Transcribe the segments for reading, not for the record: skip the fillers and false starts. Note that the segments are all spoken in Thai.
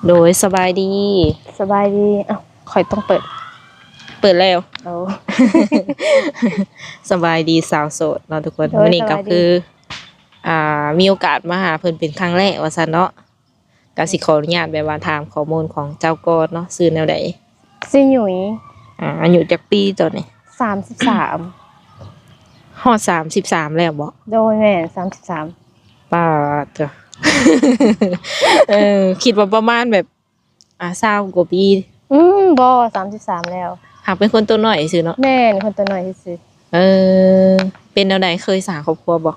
โดยสบายดีสบายดีอ้าวข่อยต้องเปิดแล้ว เอา สบายดีสาวโสดเนาะทุกคน โดย วันนี้ก็ สบายดี คือมีโอกาสมาหาเพิ่นเป็นครั้งแรกว่าซั่นเนาะก็สิขออนุญาตแบบว่าถามข้อมูลของเจ้าก่อนเนาะชื่อแนวใด ซิหยุยอายุจักปีตอนนี้ 33ฮอด33แล้วบ่ โดยแม่33ป้าจ้ะ คิดว่าประมาณแบบ20กว่าปีบ่33แล้วหากเป็นคนตัวน้อยซื่อเนาะ แม่นคนตัวน้อยซื่อเออเป็นแนวใดเคยสร้างครอบครัวบ่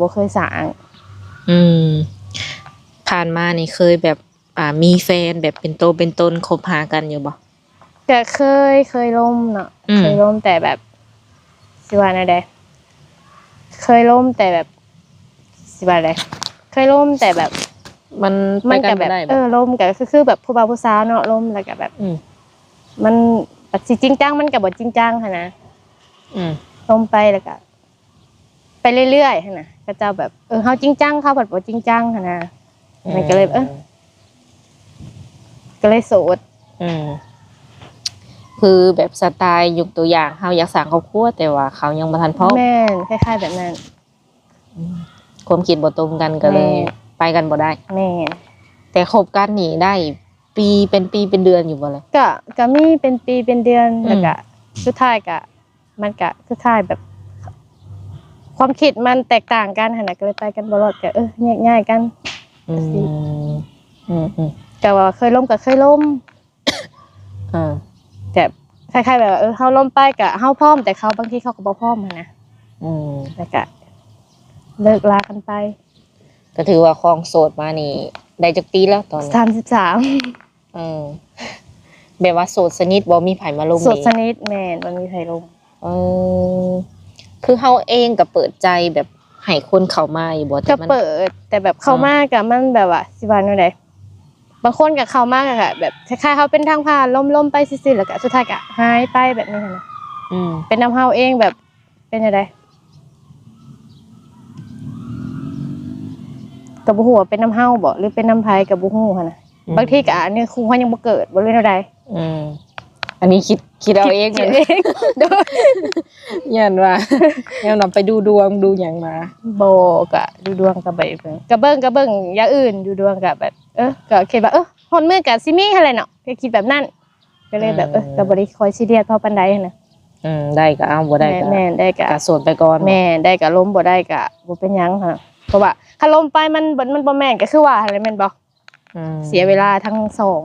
บ่เคยสร้าง อืมผ่านมานี่เคยแบบมีแฟนแบบเป็นโตเป็นตนคบหากันอยู่บ่ ก็เคยล่มเนาะเคยล่มแต่แบบสิว่าแนวใดเคยล่มแต่แบบสิว่าใดเคยล่มแต่แบบ มันไปกันบ่ได้บ่ ล่มก็คือแบบผู้บ่าวผู้สาวเนาะล่มแล้วก็แบบมันแบบสิจริงจังมันก็บ่จริงจังหั่นนะล่มไปแล้วก็ไปเรื่อยๆหั่นน่ะก็จะแบบเฮาจริงจังเขาแบบบ่จริงจังหั่นน่ะมันก็เลยก็เลยโสดคือแบบสไตล์ยกตัวอย่างเฮาอยากสร้างครอบครัวแต่ว่าเขายังบ่ทันพร้อมแม่นคล้ายๆแบบนั้นความคิดบ่ตรงกันก็เลยไปกันบ่ได้แม่นแต่คบกันนี่ได้ปีเป็นเดือนอยู่บ่ล่ะก็มีเป็นปีเป็นเดือนแล้วก็สุดท้ายก็มันก็คือคล้ายแบบความคิดมันแตกต่างกันหั่นน่ะก็เลยไปกันบ่รอดก็แยกย้ายกันแต่ว่าเคยล้มก็เคยล้มแต่คล้ายๆแบบเฮาล้มไปก็เฮาพร้อมแต่เขาบางทีเขาก็บ่พร้อมหั่นนะแล้วก็เลิกลากันไปก็ถือว่าครองโสดมานี่ได้จักปีแล้วตอนนี้33แบบว่าโสดสนิทบ่มีไผมาลงโสดสนิทแม่นบ่มีไผลงคือเฮาเองก็เปิดใจแบบให้คนเข้ามาอยู่บ่แต่มันก็เปิดแต่แบบเข้ามาก็มันแบบว่าสิว่าแนวใดบางคนก็เข้ามาก็แบบคล้ายๆเขาเป็นทางผ่านล้มๆไปซื่อๆแล้วก็สุดท้ายก็หายไปแบบนี้นะเป็นนำเฮาเองแบบเป็นจังได๋ก็บ่ฮู้ว่าเป็นนำเฮาบ่หรือเป็นนำไผก็บ่ฮู้หั่นน่ะบางทีก็อันนี้คงเฮายังบ่เกิดบ่รู้แนวใดอันนี้คิดเอาเองคิดเองยันว่าแนวนำไปดูดวงดูหยังมาบ่ก็ดูดวงก็ไปเบิ่งก็เบิ่งอย่างอื่นดูดวงก็แบบก็คิดว่าฮอดมื้อก็สิมีหั่นแหละเนาะก็คิดแบบนั้นก็เลยแบบก็บ่ได้คอยซีเรียสเพราะปานใดหั่นน่ะได้ก็เอาบ่ได้ก็แม่นได้ก็โสดไปก่อนแม่นได้ก็ล้มบ่ได้ก็บ่เป็นหยังค่ะเพราะว่าถ้าล้มไปมันบ่แม่นก็คือว่าหั่นแหละแม่นบ่เสียเวลาทั้งสอง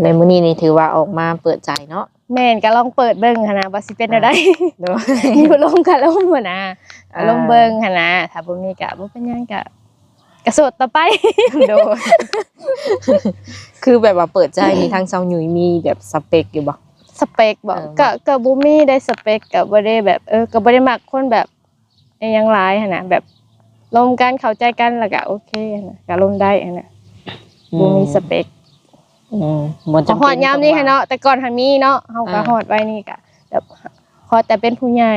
ในมื้อนี้นี่ถือว่าออกมาเปิดใจเนาะแม่นก็ลองเปิดเบิ่งหั่นน่ะว่าสิเป็นแนวใดอยู่ลงก็ล้มหั่นน่ะลองเบิ่งหั่นน่ะถ้าบ่มีก็บ่เป็นหยังก็โสดต่อไปโดยคือแบบว่าเปิดใจนี่ทางเซาหยุยมีแบบสเปคอยู่บ่สเปคบ่ก็บ่มีได้สเปคก็บ่ได้แบบก็บ่ได้มักคนแบบอิหยังหลายหั่นน่ะแบบร่วมกันเข้าใจกันแล้วก็โอเคหั่นน่ะก็ร่วมได้หั่นน่ะบ่มีสเปคบ่จำเป็นฮอดยามนี้หั่นเนาะแต่ก่อนหันมีเนาะเฮาก็ฮอดไว้นี่ก็แบบพอแต่เป็นผู้ใหญ่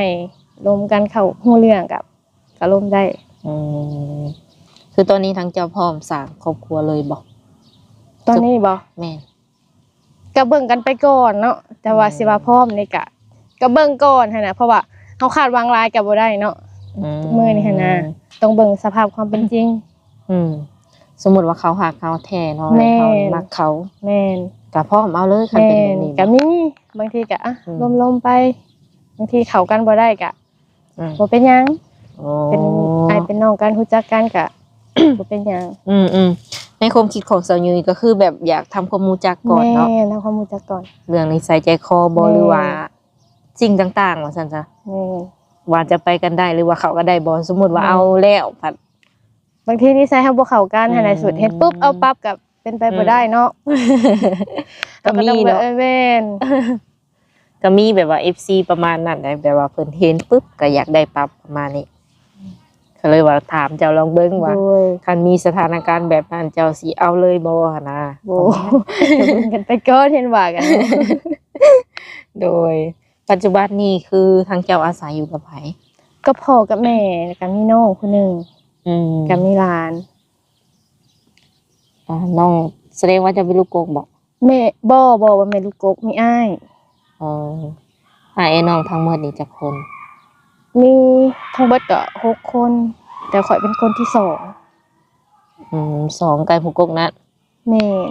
ร่วมกันเข้าฮู้เรื่องก็ร่วมได้คือตอนนี้ทั้งเจ้าพร้อมสร้างครอบครัวเลยบ่ตอนนี้บ่แม่นก็เบิ่งกันไปก่อนเนาะแต่ว่าสิว่าพร้อมนี่ก็เบิ่งก่อนหั่นน่ะเพราะว่าเฮาคาดหวังหลายก็บ่ได้เนาะทุกมื้อนี่หั่นน่ะต้องเบิ่งสภาพความเป็นจริงสมมุติว่าเขาหักเขาแท้เนาะเขามักเขาแม่นก็พร้อมเอาเลยคันเป็นแบบนี้ก็มีบางทีก็ล้มๆไปบางทีเข้ากันบ่ได้ก็บ่เป็นหยังเป็นอ้ายเป็นน้องกันรู้จักกันก็บ่เป็นหยังในความคิดของเซาหยุยก็คือแบบอยากทำความรู้จักก่อนเนาะแม่ทำความรู้จักก่อนเรื่องนิสัยใจคอบ่หรือว่าสิ่งต่างๆว่าซั่นซะว่าจะไปกันได้หรือว่าเขาก็ได้บ่สมมุติว่าเอาแล้วผัดบางทีนิสัยเฮาบ่เข้ากันหั่นน่ะสุดเฮ็ดปุ๊บเอาปั๊บก็เป็นไปบ่ได้เนาะก็มีเนาะแม่นก็มีแบบว่า FC ประมาณนั้นได้แบบว่าเพิ่นเห็นปุ๊บก็อยากได้ปั๊บประมาณนี้ก็เลยว่าถามเจ้าลองเบิ่งว่าคันมีสถานการณ์แบบนั้นเจ้าสิเอาเลยบ่หั่นน่ะบ่กันไปก่อนเห็นว่ากันโดยปัจจุบันนี้คือทางเจ้าอาศัยอยู่กับไผก็พ่อกับแม่แล้วก็มีน้องคนนึงก็มีหลาน น้องแสดงว่าจะเป็นลูกกกบ่ แม่บ่ว่าแม่ลูกกกมีอ้าย อ๋อไอ้น้องทั้งหมดนี่จักคน มีทั้งเบิดก็6 คน แต่ข่อยเป็นคนที่สองไก่ผู้กกนั้น 2แม่น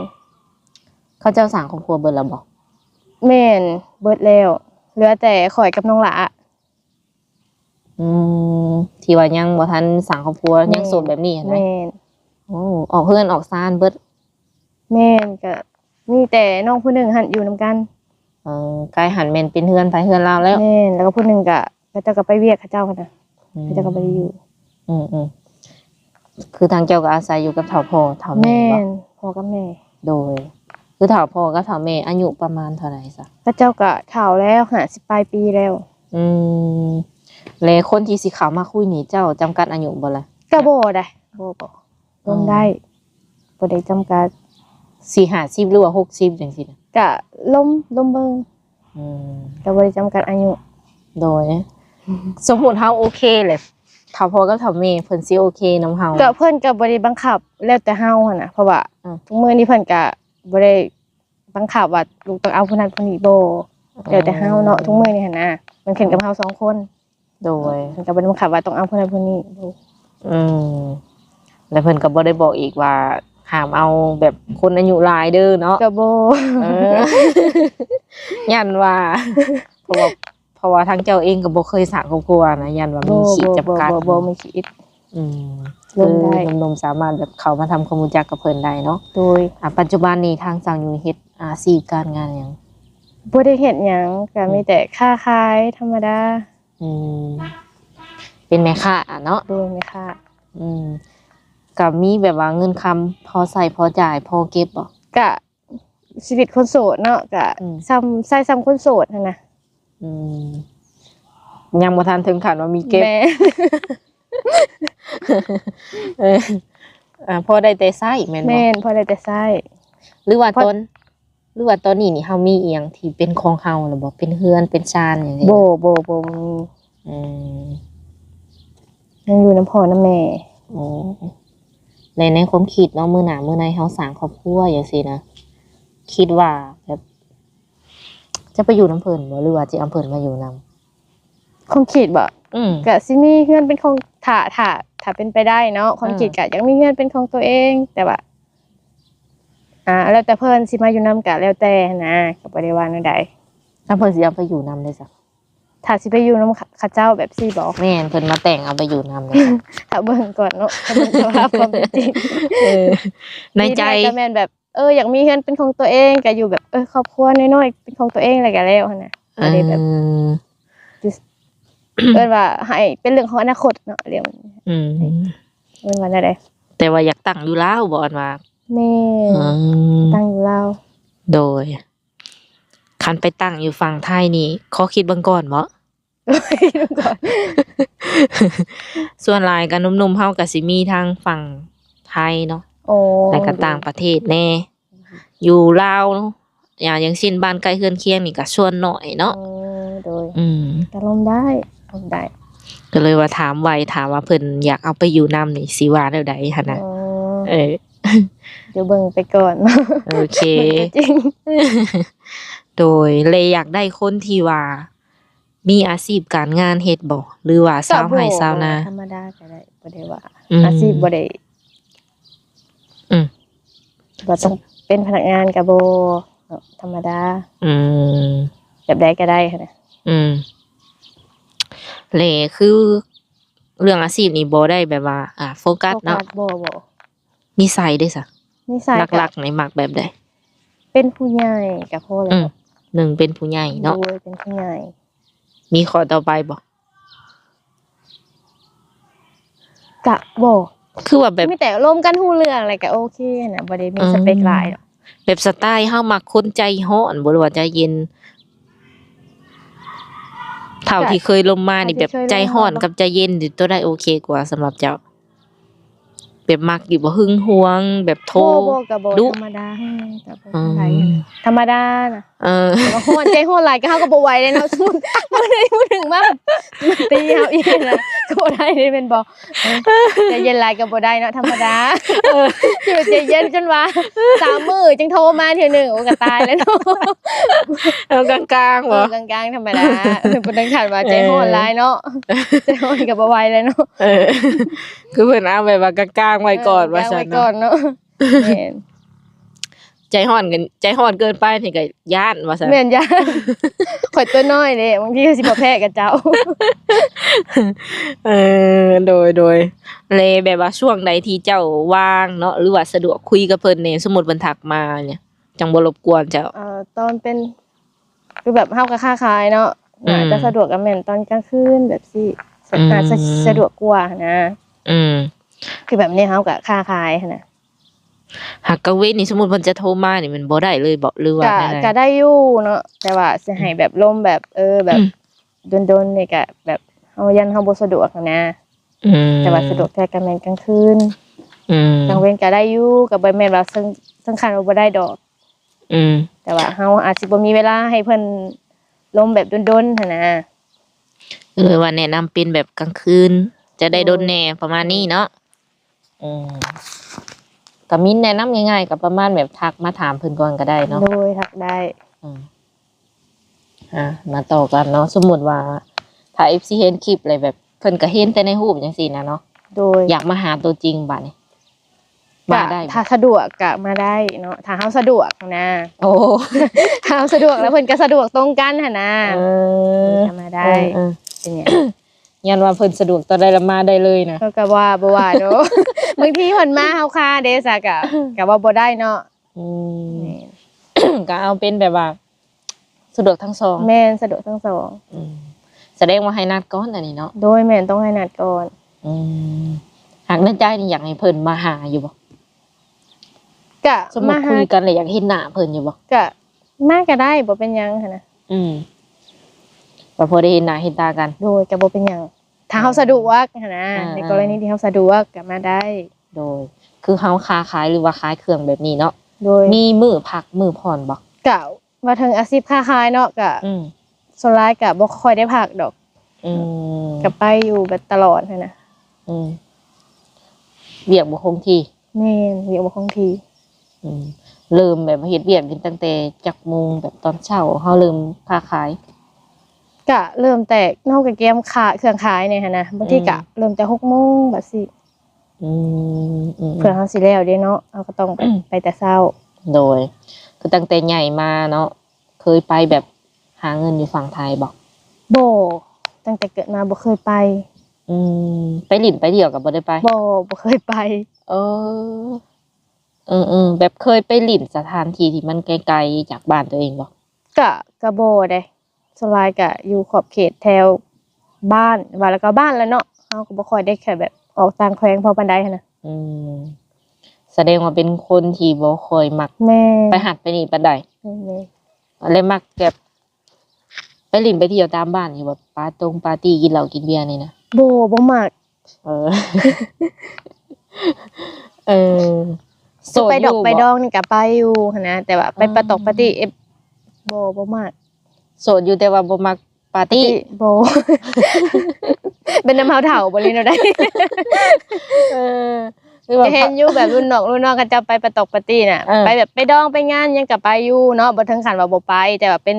เขาเจ้าสร้างครอบครัวเบิดแล้วบ่ แม่นเบิดแล้วเหลือแต่ข่อยกับน้องหลา ที่ว่ายังบ่ทันสร้างครอบครัวยังโสดแบบนี้นะ แม่น โอ้ออกเฮือนออกซ่านเบิด แม่นก็มีแต่น้องผู้หนึงหันอยู่นํกัน กายหันแม่นเป็นเฮือนไปเฮือนลาวแล้ว แม่นแล้วก็ผู้หนึงก็เขาเจ้าก็ไปเวียกเขาเจ้ากันน่ะเขาเจ้าก็บ่ได้อยู่ คือทางเจ้าก็อาศัยอยู่กับเฒ่าพ่อเฒ่าแม่ แม่ บ่ นพ่อกับแม่ โดย คือเฒ่าพ่อกับเฒ่าแม่อายุประมาณเท่าไหร่ซะ เขาเจ้าก็เฒ่าแล้ว50ปลายปีแล้ว แล้วคนที่สิเข้ามาคุยนี่เจ้าจำกัดอายุบ่ล่ะ ก็บ่ได้บ่รวมได้บ่ได้จำกัด 40-50หรือว่า60จังซี่น่ะ ก็ล้มเบิ่งก็บ่ได้จำกัดอายุ โดย สมมุติเฮาโอเคเลยเฒ่าพ่อกับเฒ่าแม่เพิ่นสิโอเคนำเฮา ก็เพิ่นก็บ่ได้บังคับแล้วแต่เฮาหั่นน่ะเพราะว่า ทุกมื้อนี้เพิ่นก็บ่ได้บังคับว่าลูกต้องเอาผู้นั้นผู้นี้บ่แล้วแต่เฮาเนาะทุกมื้อนี้หั่นน่ะมันขึ้นกับเฮา2 คน โดย เพิ่นก็บ่ได้บังคับว่าต้องเอาผู้นั้นผู้นี้บ่ แล้วเพิ่นก็บ่ได้บอกอีกว่าห้ามเอาแบบคนอายุหลายเด้อเนาะ ก็บ่ ยันว่าเพราะว่าทางเจ้าเองก็บ่เคยสร้างครอบครัวนะยันว่ามีขีดจำกัด บ่มีขีด คือหนุ่มๆสามารถแบบเข้ามาทำความรู้จักกับเพิ่นได้เนาะ โดย ปัจจุบันนี้ทางสาวอยู่เฮ็ดอาชีพการงานหยัง บ่ได้เฮ็ดหยังก็มีแต่ค้าขายธรรมดา เป็นแม่ค้าเนาะ โดยแม่ค้า ก็มีแบบว่าเงินคำพอใส่พอจ่ายพอเก็บบ่ ก็ชีวิตคนโสดเนาะก็ซ้ำคนโสดนั่นน่ะ ยังบ่ทันถึงขั้นว่ามีเก็บ แม่ พอได้แต่ใช้แม่นบ่ แม่นพอได้แต่ใช้ หรือว่าตอนนี้นี่เฮามีอีหยังที่เป็นของเฮาหรือบ่เป็นเฮือนเป็นชานอย่างนี้ บ่มียังอยู่น้ำพ่อน้ำแม่ ในความคิดเนาะมื้อหน้ามื้อในเฮาสร้างครอบครัวจังซี่นะคิดว่าแบบจะไปอยู่น้ำเพิ่นบ่หรือว่าจะเอาเพิ่นมาอยู่นำ คงคิดบ่ก็สิมีเฮือนเป็นของถ้าเป็นไปได้เนาะความคิดก็อยากมีเฮือนเป็นของตัวเองแต่ว่าแล้วแต่เพิ่นสิมาอยู่นํก็แล้วแต่นะก็บ่ได้ว่าแนวใด ถ้าเพิ่นสิเอาไปอยู่นำได้จ้ะ ถ้าสิไปอยู่นํเขาเจ้าแบบสิบ่ แม่นเพิ่นมาแต่งเอาไปอยู่นำเลย ถ้าเบิ่งก่อนเนาะถ้าเบิ่งสภาพความเป็นจริง ในใจ ก็แม่นแบบอยากมีเฮือนเป็นของตัวเองก็อยู่แบบครอบครัวน้อยๆเป็นของตัวเองอะไรก็แล้วหั่นน่ะบ่ได้แบบว่าให้เป็นเรื่องของอนาคตเนาะเรื่องว่าได้ แต่ว่าอยากตั้งอยู่ลาวบ่อันว่า แม่ตั้งอยู่ลาว โดยคันไปตั้งอยู่ฝั่งไทยนี่ขอคิดเบิ่งก่อนบ่ ก่อน ส่วนหลายก็หนุ่มๆเฮาก็สิมีทางฝั่งไทยเนาะ โอ้ แล้วก็ต่างประเทศแน่อยู่ลาวเนาะอย่างเช่นบ้านใกล้เฮือนเคียงนี่ก็ส่วนน้อยเนาะ โดย ก็ลมได้ ก็เลยว่าถามว่าเพิ่นอยากเอาไปอยู่นำนี่สิว่าแนวใดหั่นน่ะเดี๋ยวเบิ่งไปก่อน โอเค จริง โดยเลยอยากได้คนที่ว่ามีอาชีพการงานเฮ็ดบ่หรือว่าชาวไร่ชาวนา ธรรมดาก็ได้บ่ได้ว่าอาชีพบ่ได้บ่ต้องเป็นพนักงานก็บ่ธรรมดาแบบใดก็ได้ค่ะนะเลยคือเรื่องอาชีพนี่บ่ได้แบบว่าโฟกัสเนาะบ่นิสัยเด้ซะ นิสัยหลักๆนี่มักแบบใด เป็นผู้ใหญ่ก็พอแล้วหนึ่งเป็นผู้ใหญ่เนาะเป็นผู้ใหญ่มีข้อต่อไปบ่กะบ่คือว่าแบบมีแต่ร่วมกันฮู้เรื่องอะไรก็โอเคนะบ่ได้มีสเปคหลายหรอกแบบสไตล์เฮามักคนใจร้อนบ่หรือว่าใจเย็นเท่าที่เคยลมมานี่แบบใจร้อนกับใจเย็นนี่ตัวได้โอเคกว่าสำหรับเจ้าแบบมักอยู่บ่หึงหวงแบบโทรก็บ่ธรรมดาก็บ่อะไรธรรมดาน่ะ แต่ว่าฮ้อนใจฮ้อนหลายก็เฮาก็บ่ไหวเลยเนาะสมมุติมื้อใดมื้อหนึ่งมามาตีเฮาอีกนะก็บ่ได้นี่แม่นบ่ใจเย็นหลายก็บ่ได้เนาะธรรมดาอยู่ใจเย็นจนว่า3มื้อจึงโทรมาเทื่อนึงโอ้ก็ตายแล้วเนาะ เอากลางๆบ่ กลางๆธรรมดาบ่ต้องขันว่าใจฮ้อนหลายเนาะใจฮ้อนก็บ่ไหวเลยเนาะ คือเพิ่นเอาแบบว่ากลางๆไว้ก่อนว่าซั่น ไว้ก่อนเนาะแม่น ใจฮ้อนเกินไปนี่ก็ย้านว่าซั่น แม่นย่านข่อยตัวน้อยเด้บางทีก็สิบ่แพ้กับเจ้า โดยเลยแบบว่าช่วงใดที่เจ้าว่างเนาะหรือว่าสะดวกคุยกับเพิ่นเนี่ยสมมุติเพิ่นทักมาเนี่ยจังบ่รบกวนเจ้า ตอนเป็นคือแบบเฮาก็ค้าขายเนาะ อืม จะสะดวกกับแม่นตอนกลางคืนแบบสิ อืม อาจจะสะดวกกว่านะ อืม คือแบบนี้เฮาก็ค้าขายหั้นน่ะ หากกะเว้นนี่สมมุติเพิ่นจะโทรมานี่มันบ่ได้เลยบ่หรือว่า ก็ แนวใด ก็ได้อยู่เนาะแต่ว่าสิให้แบบลมแบบแบบโดนๆนี่ก็แบบเฮายันเฮาบ่สะดวกหั้นนะ อืม แต่ว่าสะดวกแต่ก็แม่นกลางคืน อืม กลางเว้นก็ได้อยู่ก็บ่แม่นว่าซึ่งคันว่าบ่ได้ดอก อืม แต่ว่าเฮาอาจสิบ่มีเวลาให้เพิ่นลมแบบโดนๆหั่นนะ ว่าแนะนำเป็นแบบกลางคืน จะได้โดนแน่ประมาณนี้เนาะก็มีแนะนำง่ายๆก็ประมาณแบบทักมาถามเพิ่นก่อนก็ได้เนาะ โดยทักได้ มาต่อกันเนาะสมมุติว่าถ้า FC เห็นคลิปอะไรแบบเพิ่นก็เห็นแต่ในรูปจังซี่นะเนาะ โดย อยากมาหาตัวจริงบัดนี้มาได้ ถ้าสะดวกก็มาได้เนาะถ้าเฮาสะดวกนะ โอ้ ถ้าเฮาสะดวกแล้วเพิ่นก็สะดวกตรงกันหั่นนะ ก็มาได้ เป็นหยัง ยันว่าเพิ่นสะดวกตอนใดละมาได้เลยนะ เขาก็ว่าบ่ว่าเนาะ บางทีเพิ่นมาเฮาค่าเด้ซะก็ว่าบ่ได้เนาะ ก็เอาเป็นแบบว่า สะดวกทั้งสอง แม่นสะดวกทั้งสอง แสดงว่าให้นัดก่อนอันนี้เนาะ โดยแม่นต้องให้นัดก่อน หากในใจนี่อยากให้เพิ่นมาหาอยู่บ่ ก็ สมมุติคุยกันเลยอยากเห็นหน้าเพิ่นอยู่บ่ ก็มาก็ได้บ่เป็นหยังหั่นนะ ก็พอได้เห็นหน้าเห็นตากัน โดยก็บ่เป็นหยังถ้าเฮาสะดวกหั่นนะ อ่า ในกรณีที่เฮาสะดวกก็มาได้ โดย คือเฮาค้าขายหรือว่าขายเครื่องแบบนี้เนาะ โดย มีมื้อพักมื้อผ่อนบ่ ก็ว่าถึงอาชีพค้าขายเนาะก็ อืม ส่วนหลายก็บ่ค่อยได้พักดอก อืม ก็ไปอยู่แบบตลอดหั่นนะ อืมเวียกบ่คงที่ แม่นเวียกบ่คงที่ เริ่มแบบเฮ็ดเวียกตั้งแต่จักโมงแบบตอนเช้าเฮาเริ่มค้าขาย ก็เริ่มแต่เฮาก็เกมขายเครื่องขายเนี่ยหั่นนะบางทีก็เริ่มแต่ 6:00 นแบบสิ อืม เพื่อเฮาสิแล้วเด้เนาะเฮาก็ต้องไปแต่เช้า โดย คือตั้งแต่ใหญ่มาเนาะเคยไปแบบหาเงินอยู่ฝั่งไทยบ่ บ่ตั้งแต่เกิดมาบ่เคยไป ไปหลินไปเที่ยวก็บ่ได้ไป บ่เคยไป เออแบบเคยไปหลินสถานที่ที่มันไกลๆจากบ้านตัวเองบ่ ก็บ่เด้ส่วนหลายก็อยู่ขอบเขตแถวบ้านว่าแล้วก็บ้านแล้วเนาะเฮาก็บ่ค่อยได้แค่แบบออกต่างแขวงพอปานใดหั่นน่ะ แสดงว่าเป็นคนที่บ่ค่อยมัก แม่ ไปหัดไปนี่ปานใด แม่ อะไรมักแบบไปหลินไปเที่ยวตามบ้านอยู่แบบปาร์ตี้กินเหล้ากินเบียร์นี่นะ บ่มัก เออ เออ สิไปดอก ยู่ ไปดองนี่ก็ไปอยู่หั่นนะแต่ว่าไปประตอกปาร์ตี้บ่มัก โสดอยู่แต่ว่าบ่มักปาร์ตี้ บ่ เป็นน้ำเฮาเฒ่าบ่เลยเนาะได้ เออคือว่า จะเห็นอยู่แบบรุ่นน้องเขาจะไปประตอกปาร์ตี้น่ะ เออ ไปแบบไปดองไปงานยังก็ไปอยู่เนาะบ่ถึงขั้นว่าบ่ไป แต่ว่าเป็น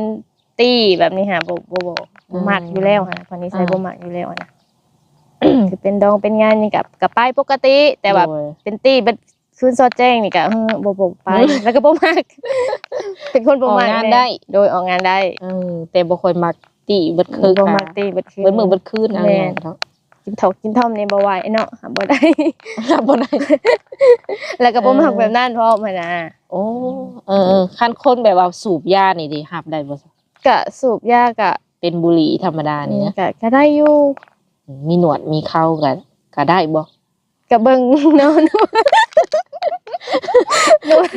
ตี้แบบนี้ค่ะบ่มักอยู่แล้วค่ะคนนี้ใส่บ่มักอยู่แล้วนะ คือเป็นดองเป็นงานนี่ก็ไปปกติ แต่ว่า โดย เป็นตี้แบบคืนซอดแจ้งนี่ก็บ่ไป แล้วก็บ่มัก เป็นคนบ่มัก ออกงานได้ โดยออกงานได้ แต่บ่ค่อยมักตีเบิดคืน บ่มักตี้เบิดคืน เบิดมื้อเบิดคืนอะไร แม่ อย่างเงี้ยเนาะ กินถกกินท่อมนี่บ่ไหวเนาะหาบ่ได้ บ่ได้ แล้วก็บ่มักแบบนั้นพร้อมหั้นนะ โอ้คันคนแบบว่าสูบยานี่ดิรับได้บ่ ก็สูบยาก็ เป็นบุหรี่ธรรมดานี่นะ ก็ได้อยู่ มีหนวดมีเคราก็ได้บ่ ก็เบิ่ง เนาะหนวด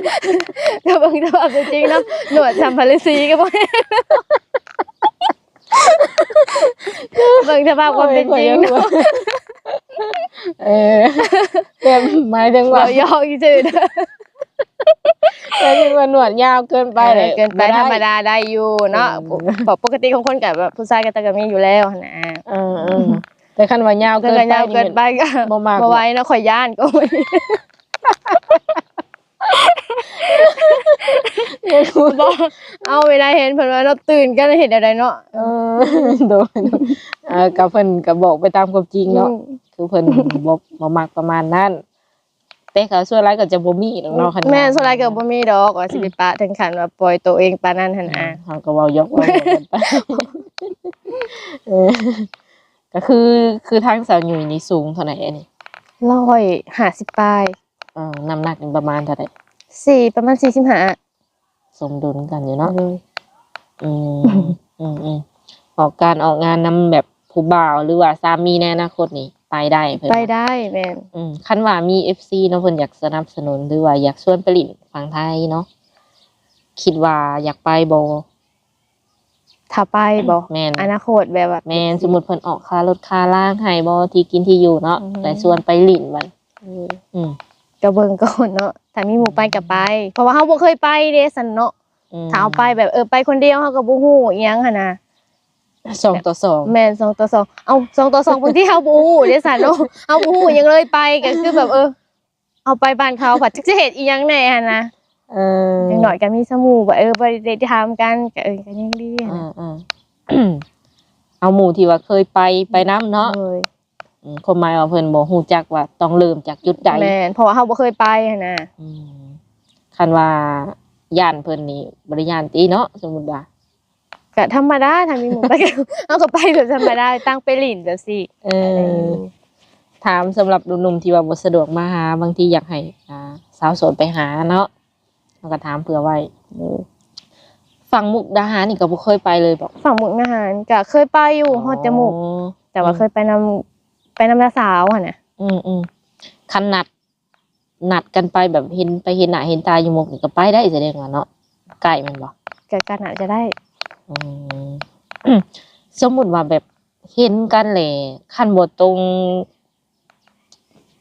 ก็เบิ่งแต่ว่าเป็นจริงเนาะหนวดสัมภาระสีก็บ่เบิ่งสภาพความเป็นจริงเนาะ แบบหมายถึงว่า เรายอกซื่อๆเด้อ แล้วยังว่าหนวดยาวเกินไปเลย เกินไปธรรมดาได้อยู่เนาะปกติของคนกับแบบผู้ชายก็มีอยู่แล้วนะแต่คันว่ายาวเกินไป เกินไปก็บ่ไหวเนาะข่อยย่านก็บ่เอาเวลาเห็นเพิ่นว่าเราตื่นกันเห็นอะไรเนาะโดนกับเพิ่นก็บอกไปตามความจริงเนาะคือเพิ่นบ่มักประมาณนั้นแต่เขาส่วนหลายก็จะบ่มีเนาะคันแม่ส่วนหลายก็บ่มีดอกว่าสิไปปะถึงขั้นว่าปล่อยตัวเองปานนั้นหั่นเฮาก็เว้ายกว่ากันไปก็คือทางสาวหนุ่ยนี่สูงเท่าไหร่อันนี้150ปลายน้ำหนักประมาณเท่าไหร่ประมาณ45สมดุลกันอยู่เนาะออกงานนำแบบผู้บ่าวหรือว่าสามีในอนาคตนี่ไปได้เพิ่นไปได้แม่นคันว่ามี FC เนาะเพิ่นอยากสนับสนุนหรือว่าอยากชวนไปเล่นฝั่งไทยเนาะคิดว่าอยากไปบ่ถ้าไปบ่แม่นอนาคตแบบว่าแม่นสมมุติเพิ่นออกค่ารถค่าล่างให้บ่ที่กินที่อยู่เนาะแต่ชวนไปเล่นบัดก็เบิ่งก่อนเนาะถ้ามีหมู่ไปก็ไปเพราะว่าเฮาบ่เคยไปเด้ซั่นเนาะถ้าเอาไปแบบไปคนเดียวเฮาก็บ่ฮู้อีหยังหั่นน่ะ2 ต่อ 2แม่น2 ต่อ 2เอา2 ต่อ 2บางทีเฮาบ่ฮู้เด้ซั่นเนาะเฮาบ่ฮู้หยังเลยไปก็คือแบบเอาไปบ้านเขาผัดจักสิเฮ็ดอีหยังแน่หั่นนะจังหน่อยก็มีสมู่บ่บ่ได้ถามกันก็ก็ยังดีเอาหมู่ที่ว่าเคยไปนำเนาะความหมายว่าเพิ่นบ่ฮู้จักว่าต้องเริ่มจากจุดใดแม่นเพราะว่าเฮาบ่เคยไปหั่นน่ะคันว่าย่านเพิ่นนี่บ่ได้ย่านติเนาะสมมุติว่าก็ธรรมดาถ้ามีหมู่ไปเอาก็ไปแบบธรรมดาตั้งไปลิ้นจังซี่ถามสำหรับหนุ่มๆที่ว่าบ่สะดวกมาหาบางทีอยากให้สาวโสดไปหาเนาะเราก็ถามเผื่อไว้ฝั่งมุกดาหารนี่ก็บ่เคยไปเลยบอกฝั่งมุกดาหารก็เคยไปอยู่ฮอดจมูกแต่ว่าเคยไปนำน้าสาวหั่นน่ะคันนัดกันไปแบบเห็นหน้าเห็นตาอยู่มุกนี่ก็ไปได้แสดงว่าเนาะใกล้แม่นบ่ก็น่าจะได้สมมุติว่าแบบเห็นกันแหละคันบ่ตรง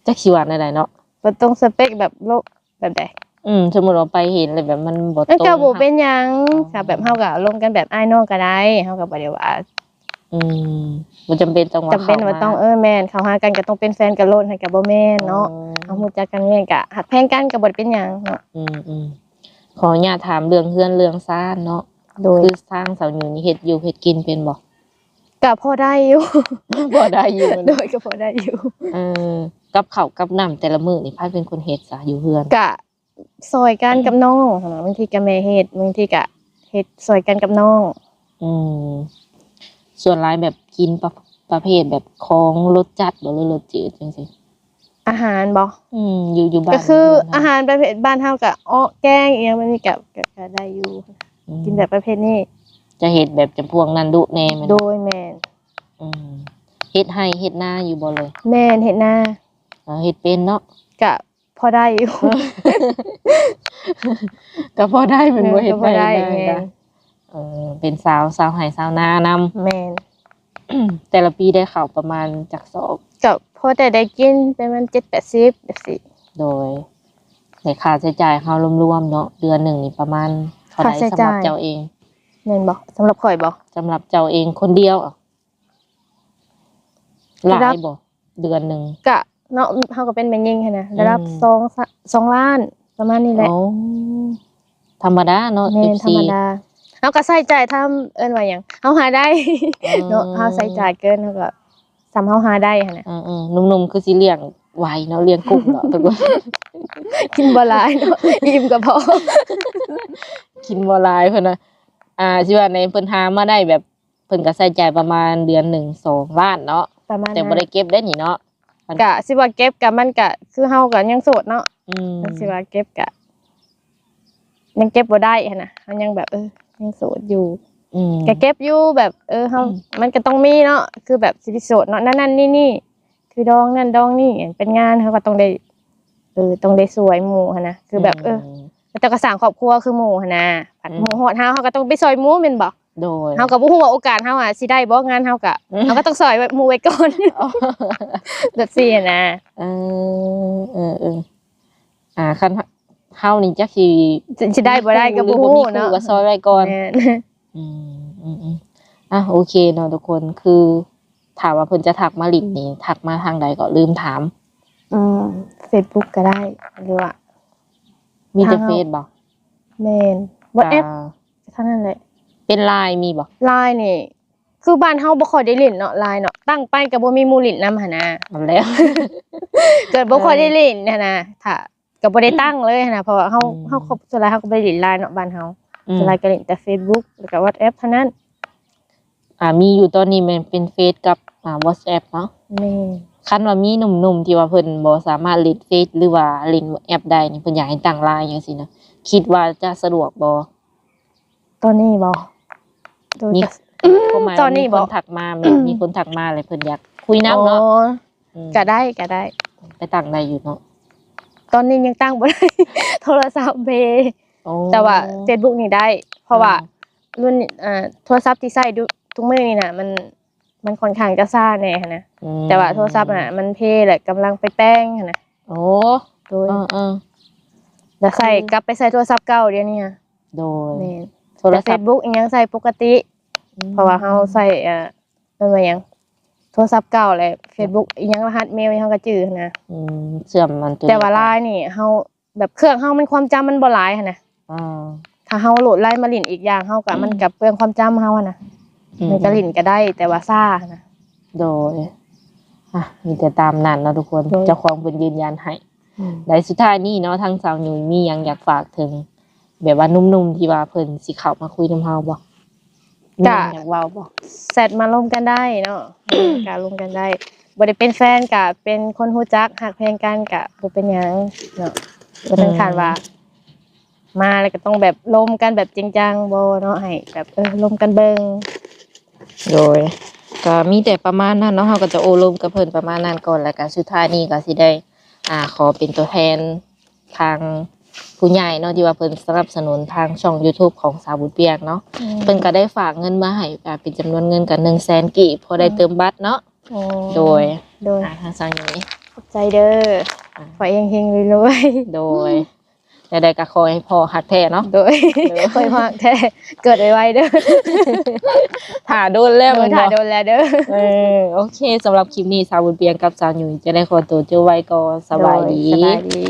จักสิว่าแนวใดเนาะบ่ตรงสเปคแบบโลกแบบใดสมมุติว่าไปเห็นเลยแบบมันบ่ตรงก็บ่เป็นหยังค่ะแบบเฮาก็ลงกันแบบอ้ายน้องก็ได้เฮาก็บ่ได้ว่าบ่จำเป็นต้องว่าจำเป็นว่าต้องแม่นเข้าหากันก็ต้องเป็นแฟนกันโลดให้ก็บ่แม่นเนาะเฮาฮู้จักกันแม่นก็ฮักแพงกันก็บ่ได้เป็นหยังเนาะขออนุญาตถามเรื่องเฮือนเรื่องซ่านเนาะคือทางสาวหนูนี่เฮ็ดอยู่เฮ็ดกินเป็นบ่ก็พอได้อยู่พอได้อยู่โดยก็พอได้อยู่กับข้าวกับน้ำแต่ละมื้อนี่ไผเป็นคนเฮ็ดซะอยู่เฮือนก็ซอยกันกับน้องบางทีก็แม่เฮ็ดบางทีก็เฮ็ดซอยกันกับน้องส่วนหลายแบบกินประเภทแบบของรสจัดบ่หรือรสจืดจังซี่อาหารบ่อยู่บ้านก็คืออาหารประเภทบ้านเฮาก็แกงอีหยังมันนี่ก็ได้อยู่กินแบบประเภทนี้จะเฮ็ดแบบจำพวกนั้นดุแน่แม่นโดยแม่นเฮ็ดให้เฮ็ดนาอยู่บ่เลยแม่นเฮ็ดนาเฮ็ดเป็นเนาะก็พอได้อยู่ก็พอได้แม่นบ่เฮ็ดได้เป็นสาวไร่สาวนานำแม่นแต่ละปีได้ข้าวประมาณจักสอบก็พอแต่ได้กินประมาณ70-80จังซี่โดยในค่าใช้จ่ายเฮารวมๆเนาะเดือนนึงนี่ประมาณเท่าใดสำหรับเจ้าเองแม่นบ่สำหรับข่อยบ่สำหรับเจ้าเองคนเดียวหลายบ่เดือนนึงก็เนาะเฮาก็เป็นแม่หญิงหั่นน่ะได้รับ2ล้านประมาณนี้แหละธรรมดาเนาะแม่นธรรมดาเฮาก็ใช้จ่ายทำว่าหยังเฮาหาได้เนาะเฮาใช้จ่ายเกินเฮาก็สำเฮาหาได้หั่นน่ะหนุ่มๆคือสิเลี้ยงไหวเนาะเลี้ยงกุ้งเนาะทุกคนกินบ่หลายเนาะอิ่มก็พอกินบ่หลายเพิ่นน่ะสิว่าในเพิ่นหามาได้แบบเพิ่นก็ใช้จ่ายประมาณเดือนนึง2ล้านเนาะแต่บ่ได้เก็บได้นี่เนาะก็สิว่าเก็บก็มันก็คือเฮาก็ยังโสดเนาะสิว่าเก็บก็ยังเก็บบ่ได้หั่นน่ะเฮายังแบบยังโสดอยู่ก็เก็บอยู่แบบเฮามันก็ต้องมีเนาะคือแบบสิโสดเนาะนั่นๆนี่คือดองนั่นดองนี่เป็นงานเฮาก็ต้องได้ต้องได้สวยหมู่หั่นน่ะคือแบบแต่ก็สร้างครอบครัวคือหมู่หั่นน่ะผัดหมู่ฮอดเฮาก็ต้องไปซอยหมู่แม่นบ่โดยเฮาก็บ่ฮู้ว่าโอกาสเฮาสิได้บ่งานเฮาก็ต้องซอยหมู่ไว้ก่อนแบบซี่นะคัน ฮานี่จักสิ สิได้บ่ได้ก็บ่ฮู้เนาะ ก็ซอยไว้ก่อน แม่น อ่ะโอเคเนาะทุกคนคือถามว่าเพิ่นจะทักมาลิงนี่ทักมาทางใดก็ลืมถาม Facebook ก็ได้หรือว่า มีแต่ ทาง เฟซบ่ แม่น WhatsApp อ่า เท่านั้นแหละ เป็นไลน์มีบ่ LINE นี่คือบ้านเฮาบ่ค่อยได้เล่นเนาะ LINE เนาะตั้งไปก็บ่มีหมู่เล่นนำหั่นนะ มันแล้ว เกิดบ่ค่อยได้เล่นหั่นนะถ้าก็บ่ได้ตั้งเลยหั่นนะเพราะว่าเฮา อืม เฮาครบส่วนหลายเฮาก็บ่ได้เล่น LINE เนาะบ้านเฮา อืม ส่วนหลายก็เล่นแต่ Facebook แล้วก็ WhatsApp เท่านั้น มีอยู่ตอนนี้มันเป็นเฟซกับWhatsApp เนาะ แม่น คันว่ามีหนุ่มๆที่ว่าเพิ่นบ่สามารถเล่นเฟซหรือว่าเล่นแอปได้นี่เพิ่นอยากให้ตั้งไลน์จังซี่นะคิดว่าจะสะดวกบ่ ตอนนี้บ่โดย มี จะ ความหมาย ตอนนี้ มี บ่ คนทักมามีคนทักมาเลยเพิ่นอยากคุยนำเนาะ อ๋อ อืม ก็ได้ ไปตั้งได้อยู่เนาะ ตอนนี้ยังตั้งบ่ได้ โทรศัพท์เบ โอ้ แต่ว่า Facebook นี่ได้ เพราะว่ารุ่นโทรศัพท์ที่ใช้ทุกมื้อนี่น่ะมันค่อนข้างจะซ่าแน่หั้นนะ อืม แต่ว่าโทรศัพท์น่ะมันเพแหละกำลังไปแต่งหั้นนะ โอ้ โดย เออ แล้วใส่กลับไปใส่โทรศัพท์เก่าเดี๋ยวนี้อะ โดย แม่น โทร แต่ ศัพท์ Facebook อีกยังใส่ปกติ เพราะว่าเฮาใส่เป็นว่าหยังโทรศัพท์เก่าแหละ Facebook อีกยังรหัสเมลเฮาก็จื้อหั้นนะ เสื่อมมันตัว แต่ว่า LINE นี่เฮาแบบเครื่องเฮามันความจำมันบ่หลายหั้นนะ อ่า ถ้าเฮาโหลด LINE มาลิ้นอีกอย่างเฮาก็มันก็เปลืองความจำเฮาอะนะมันก็ลิ้นก็ได้แต่ว่าซ่าหั้นนะ โดยมีแต่ตามนั้นเนาะทุกคน โดย เจ้าของเพิ่นยืนยันให้ในสุดท้ายนี่เนาะทางสาวหนุ่ยมีหยังอยากฝากถึง แบบว่านุ่มๆที่ว่าเพิ่นสิเข้ามาคุยนำเฮาบ่มีหยังอยากเว้าบ่ แซดมาลงกันได้เนาะการลงกันได้บ่ได้เป็นแฟนกะเป็นคนฮู้จักหักแพงกันกะบ่เป็นหยังเนาะบ่ต้องคาดว่า มาแล้วก็ต้องแบบลมกันแบบจริงจังบ่เนาะให้แบบลมกันเบิ่ง โดยก็มีแต่ประมาณนั้นเนาะเฮาก็จะโอลมกับเพิ่นประมาณนั้นก่อนแล้วก็สุดท้ายนี้ก็สิได้ขอเป็นตัวแทนทางผู้ใหญ่เนาะที่ว่าเพิ่นสนับสนุนทางช่อง YouTube ของสาวบุญเปียกเนาะเพิ่นก็ได้ฝากเงินมาให้เป็นจำนวนเงินกัน100,000กีบพอได้เติมบัตรเนาะ โอ้ โดย โดย ทางสาวหนุ่ย ขอบใจเด้อขอเฮงๆรวย โดยแต่ใดก็ขอให้พ่อฮักแท้เนาะ ๆโดยค่อยมากแท้เกิดไวๆเด้อ ถ่าโดนแล้วมัน ถ่า บ่ โดนแล้วเด้อ โอเคสำหรับคลิปนี้สาวบุญเปียงกับสาวหนุ่ยจะได้ขอตัวเจ้าไว้ก่อนสบายดี สบายดี